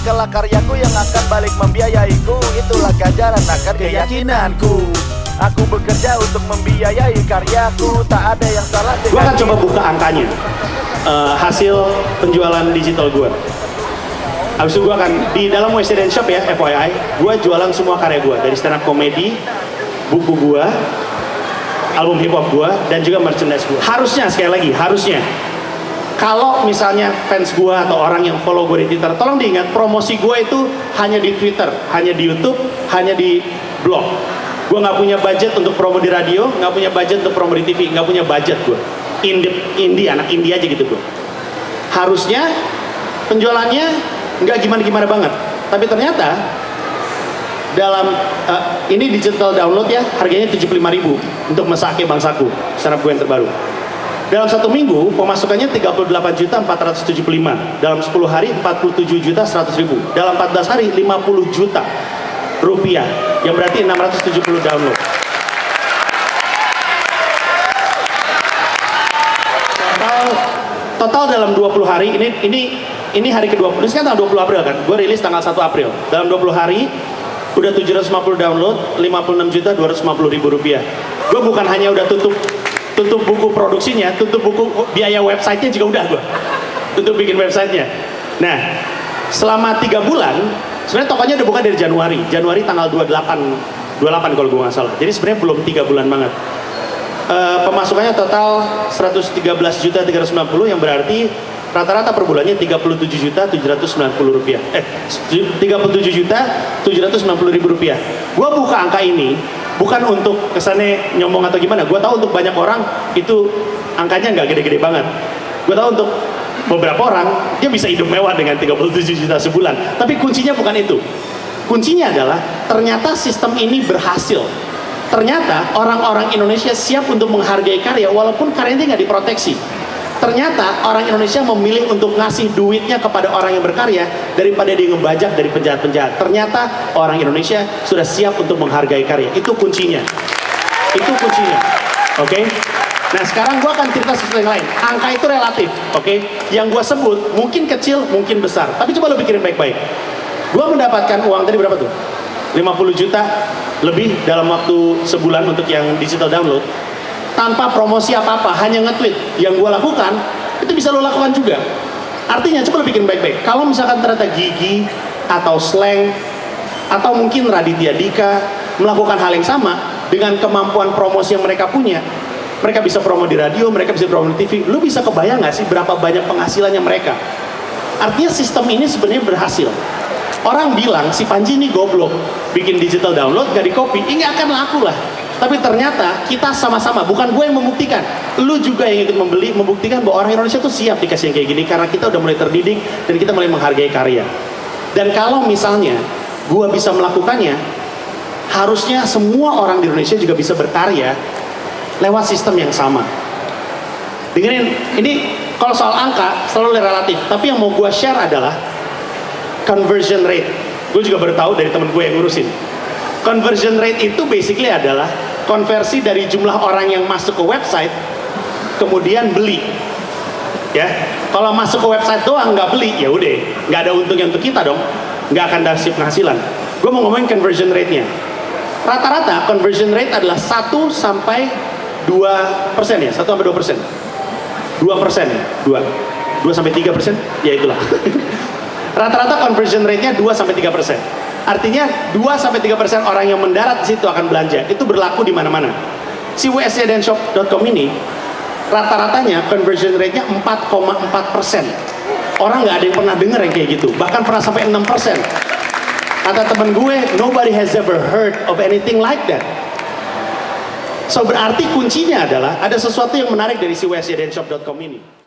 kelak karyaku yang akan balik membiayaiku. Itulah ganjaran akan keyakinanku. Aku bekerja untuk membiayai karyaku, tak ada yang salah dengan. Gue akan coba buka angkanya, hasil penjualan digital gue. Habis itu gue akan, di dalam WC Dan Shop ya, FYI, gue jualan semua karya gue. Dari stand up comedy, buku gue, album hip hop gue, dan juga merchandise gue. Harusnya, sekali lagi, harusnya, kalau misalnya fans gue atau orang yang follow gue di Twitter, tolong diingat, promosi gue itu hanya di Twitter, hanya di YouTube, hanya di blog. Gue nggak punya budget untuk promo di radio, nggak punya budget untuk promo di TV, nggak punya budget gue. Indie, anak indie aja gitu gue. Harusnya penjualannya nggak gimana-gimana banget. Tapi ternyata dalam ini digital download ya, harganya 75.000 untuk Mesake Bangsaku, stand-up gue yang terbaru. Dalam 1 minggu pemasukannya 38.475. Dalam 10 hari 47.100.000. Dalam 14 hari 50 juta rupiah, yang berarti 670 download. Total dalam 20 hari, ini hari ke-20, ini kan tanggal 20 April kan, gue rilis tanggal 1 April. Dalam 20 hari, udah 750 download, 56.250.000 rupiah. Gue bukan hanya udah tutup buku produksinya, tutup buku biaya websitenya juga udah gue. Tutup bikin websitenya. Nah, selama 3 bulan, sebenarnya tokonya udah buka dari Januari tanggal 28 kalau gue nggak salah. Jadi sebenarnya belum 3 bulan banget. Pemasukannya total 113.390, yang berarti rata-rata per bulannya 37.790 rupiah. 37.790.000 rupiah. Gue buka angka ini bukan untuk kesannya nyombong atau gimana. Gue tahu untuk banyak orang itu angkanya nggak gede-gede banget. Gue tahu untuk beberapa orang dia bisa hidup mewah dengan 37 juta sebulan. Tapi kuncinya bukan itu. Kuncinya adalah ternyata sistem ini berhasil. Ternyata orang-orang Indonesia siap untuk menghargai karya walaupun karyanya nggak diproteksi. Ternyata orang Indonesia memilih untuk ngasih duitnya kepada orang yang berkarya daripada dia ngebajak dari penjahat-penjahat. Ternyata orang Indonesia sudah siap untuk menghargai karya. Itu kuncinya. Itu kuncinya. Oke? Nah, sekarang gue akan cerita sesuatu yang lain. Angka itu relatif, oke? Yang gue sebut mungkin kecil, mungkin besar. Tapi coba lo pikirin baik-baik. Gue mendapatkan uang tadi berapa tuh? 50 juta lebih dalam waktu sebulan untuk yang digital download. Tanpa promosi apa-apa, hanya nge-tweet. Yang gue lakukan, itu bisa lo lakukan juga. Artinya, coba lo bikin baik-baik. Kalau misalkan ternyata Gigi, atau Slang, atau mungkin Raditya Dika melakukan hal yang sama, dengan kemampuan promosi yang mereka punya, mereka bisa promo di radio, mereka bisa promo di TV, lo bisa kebayang gak sih berapa banyak penghasilannya mereka? Artinya sistem ini sebenarnya berhasil. Orang bilang, si Panji ini goblok, bikin digital download, gak di copy, ini akan laku lah. Tapi ternyata kita sama-sama, bukan gue yang membuktikan, lu juga yang ikut membeli, membuktikan bahwa orang Indonesia tuh siap dikasih yang kayak gini karena kita udah mulai terdidik dan kita mulai menghargai karya. Dan kalau misalnya gue bisa melakukannya, harusnya semua orang di Indonesia juga bisa berkarya lewat sistem yang sama. Dengerin, ini kalau soal angka selalu relatif, tapi yang mau gue share adalah conversion rate. Gue juga baru tahu dari temen gue yang ngurusin. Conversion rate itu basically adalah konversi dari jumlah orang yang masuk ke website kemudian beli. Ya, kalau masuk ke website doang nggak beli, ya udah, nggak ada untungnya untuk kita dong, nggak akan dasih penghasilan. Gue mau ngomongin conversion rate-nya. Rata-rata conversion rate adalah 1 sampai 2% ya, 1 sampai 2%. 2% ya, 2 sampai 3%, ya itulah. Rata-rata conversion rate-nya 2 sampai 3%. Artinya 2 sampai 3% orang yang mendarat di situ akan belanja. Itu berlaku di mana-mana. Si wsjdanshop.com ini rata-ratanya conversion rate-nya 4,4%. Orang nggak ada yang pernah dengar yang kayak gitu. Bahkan pernah sampai 6%. Kata temen gue, nobody has ever heard of anything like that. So berarti kuncinya adalah ada sesuatu yang menarik dari si wsjdanshop.com ini.